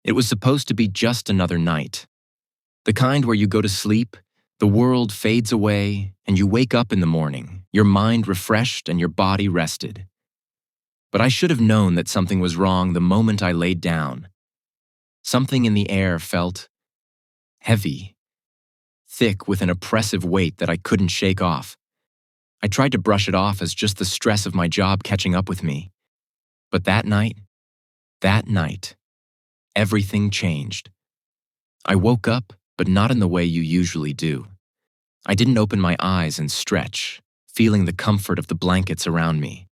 It was supposed to be just another night. The kind where you go to sleep, the world fades away, and you wake up in the morning, your mind refreshed and your body rested. But I should have known that something was wrong the moment I laid down. Something in the air felt heavy, thick with an oppressive weight that I couldn't shake off. I tried to brush it off as just the stress of my job catching up with me. But that night, everything changed. I woke up, but not in the way you usually do. I didn't open my eyes and stretch, feeling the comfort of the blankets around me.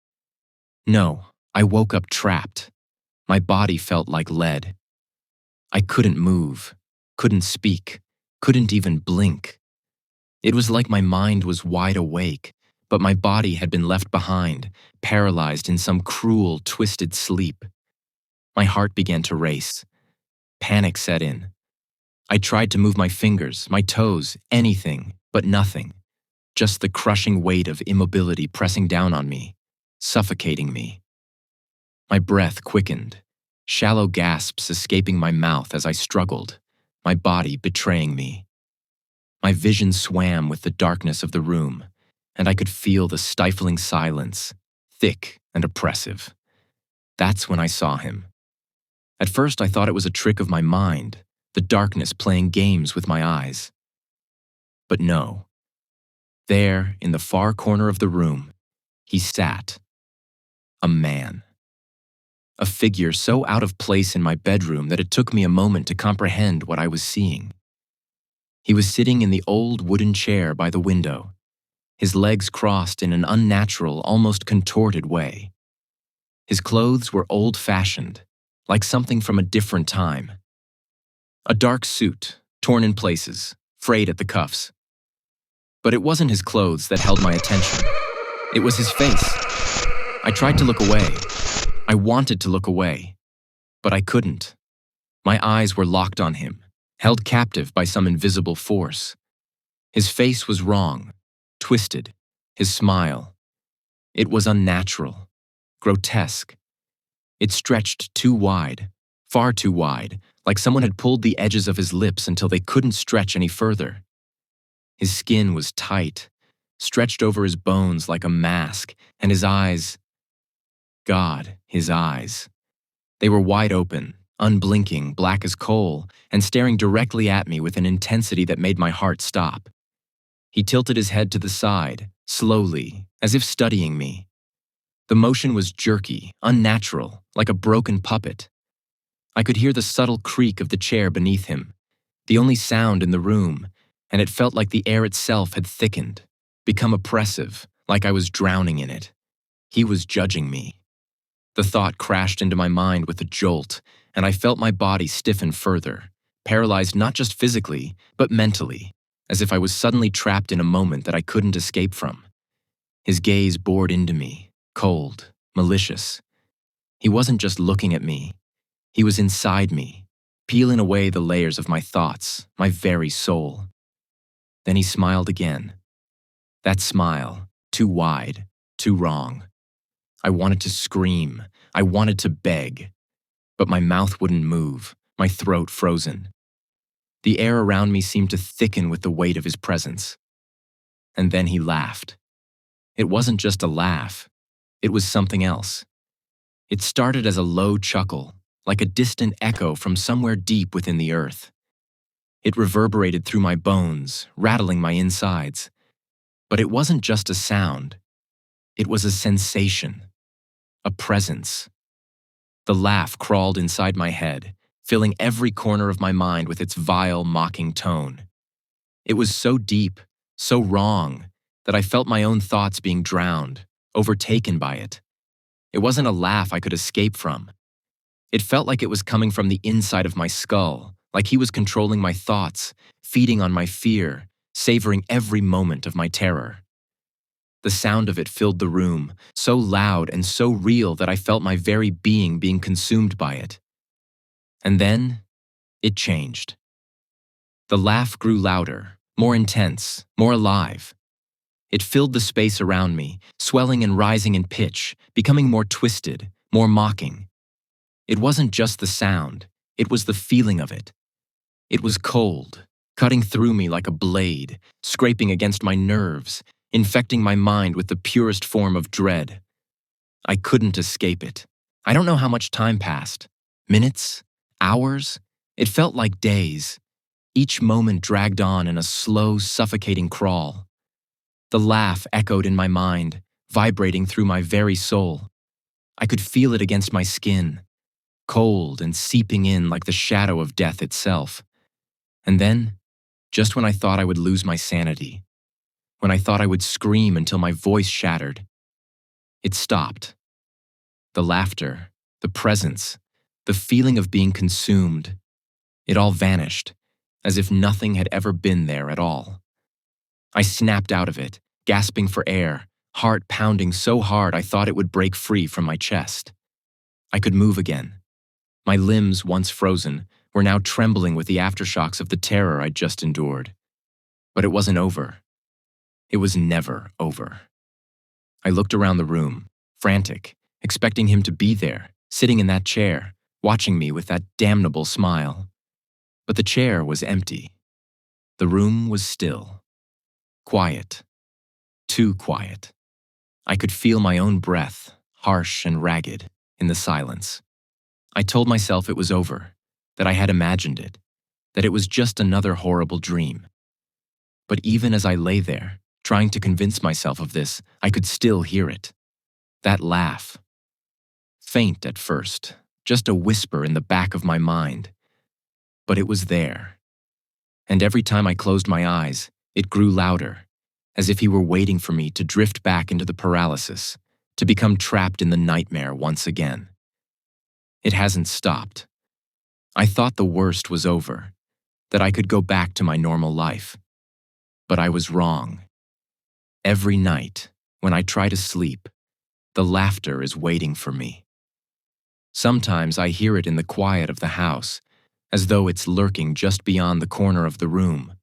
No, I woke up trapped. My body felt like lead. I couldn't move, couldn't speak, couldn't even blink. It was like my mind was wide awake, but my body had been left behind, paralyzed in some cruel, twisted sleep. My heart began to race. Panic set in. I tried to move my fingers, my toes, anything, but nothing. Just the crushing weight of immobility pressing down on me, suffocating me. My breath quickened, shallow gasps escaping my mouth as I struggled, my body betraying me. My vision swam with the darkness of the room, and I could feel the stifling silence, thick and oppressive. That's when I saw him. At first I thought it was a trick of my mind, the darkness playing games with my eyes. But no. There, in the far corner of the room, he sat. A man. A figure so out of place in my bedroom that it took me a moment to comprehend what I was seeing. He was sitting in the old wooden chair by the window, his legs crossed in an unnatural, almost contorted way. His clothes were old-fashioned, like something from a different time. A dark suit, torn in places, frayed at the cuffs. But it wasn't his clothes that held my attention. It was his face. I tried to look away. I wanted to look away, but I couldn't. My eyes were locked on him, held captive by some invisible force. His face was wrong, twisted, his smile. It was unnatural, grotesque. It stretched too wide, far too wide, like someone had pulled the edges of his lips until they couldn't stretch any further. His skin was tight, stretched over his bones like a mask, and his eyes... God, his eyes. They were wide open, unblinking, black as coal, and staring directly at me with an intensity that made my heart stop. He tilted his head to the side, slowly, as if studying me. The motion was jerky, unnatural, like a broken puppet. I could hear the subtle creak of the chair beneath him, the only sound in the room, and it felt like the air itself had thickened, become oppressive, like I was drowning in it. He was judging me. The thought crashed into my mind with a jolt, and I felt my body stiffen further, paralyzed not just physically, but mentally, as if I was suddenly trapped in a moment that I couldn't escape from. His gaze bored into me, cold, malicious. He wasn't just looking at me. He was inside me, peeling away the layers of my thoughts, my very soul. Then he smiled again. That smile, too wide, too wrong. I wanted to scream. I wanted to beg. But my mouth wouldn't move, my throat frozen. The air around me seemed to thicken with the weight of his presence. And then he laughed. It wasn't just a laugh. It was something else. It started as a low chuckle, like a distant echo from somewhere deep within the earth. It reverberated through my bones, rattling my insides. But it wasn't just a sound. It was a sensation. A presence. The laugh crawled inside my head, filling every corner of my mind with its vile, mocking tone. It was so deep, so wrong, that I felt my own thoughts being drowned, overtaken by it. It wasn't a laugh I could escape from. It felt like it was coming from the inside of my skull, like he was controlling my thoughts, feeding on my fear, savoring every moment of my terror. The sound of it filled the room, so loud and so real that I felt my very being consumed by it. And then, it changed. The laugh grew louder, more intense, more alive. It filled the space around me, swelling and rising in pitch, becoming more twisted, more mocking. It wasn't just the sound, It was the feeling of it. It was cold, cutting through me like a blade, scraping against my nerves, infecting my mind with the purest form of dread. I couldn't escape it. I don't know how much time passed. Minutes? Hours? It felt like days. Each moment dragged on in a slow, suffocating crawl. The laugh echoed in my mind, vibrating through my very soul. I could feel it against my skin, cold and seeping in like the shadow of death itself. And then, just when I thought I would lose my sanity, when I thought I would scream until my voice shattered, it stopped. The laughter, the presence, the feeling of being consumed, it all vanished, as if nothing had ever been there at all. I snapped out of it, gasping for air, heart pounding so hard I thought it would break free from my chest. I could move again. My limbs, once frozen, were now trembling with the aftershocks of the terror I'd just endured. But it wasn't over. It was never over. I looked around the room, frantic, expecting him to be there, sitting in that chair, watching me with that damnable smile. But the chair was empty. The room was still. Quiet. Too quiet. I could feel my own breath, harsh and ragged, in the silence. I told myself it was over, that I had imagined it, that it was just another horrible dream. But even as I lay there, trying to convince myself of this, I could still hear it. That laugh. Faint at first, just a whisper in the back of my mind. But it was there. And every time I closed my eyes, it grew louder, as if he were waiting for me to drift back into the paralysis, to become trapped in the nightmare once again. It hasn't stopped. I thought the worst was over, that I could go back to my normal life. But I was wrong. Every night, when I try to sleep, the laughter is waiting for me. Sometimes I hear it in the quiet of the house, as though it's lurking just beyond the corner of the room.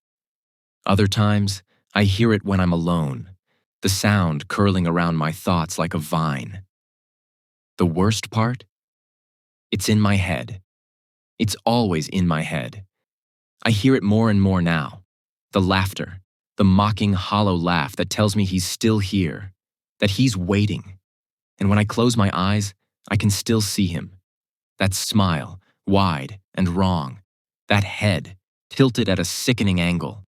Other times, I hear it when I'm alone, the sound curling around my thoughts like a vine. The worst part? It's in my head. It's always in my head. I hear it more and more now. The laughter, the mocking, hollow laugh that tells me he's still here, that he's waiting. And when I close my eyes, I can still see him. That smile, wide and wrong. That head, tilted at a sickening angle.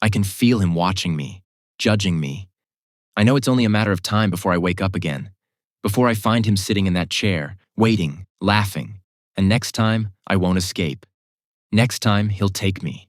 I can feel him watching me, judging me. I know it's only a matter of time before I wake up again, before I find him sitting in that chair, waiting, laughing. And next time, I won't escape. Next time, he'll take me.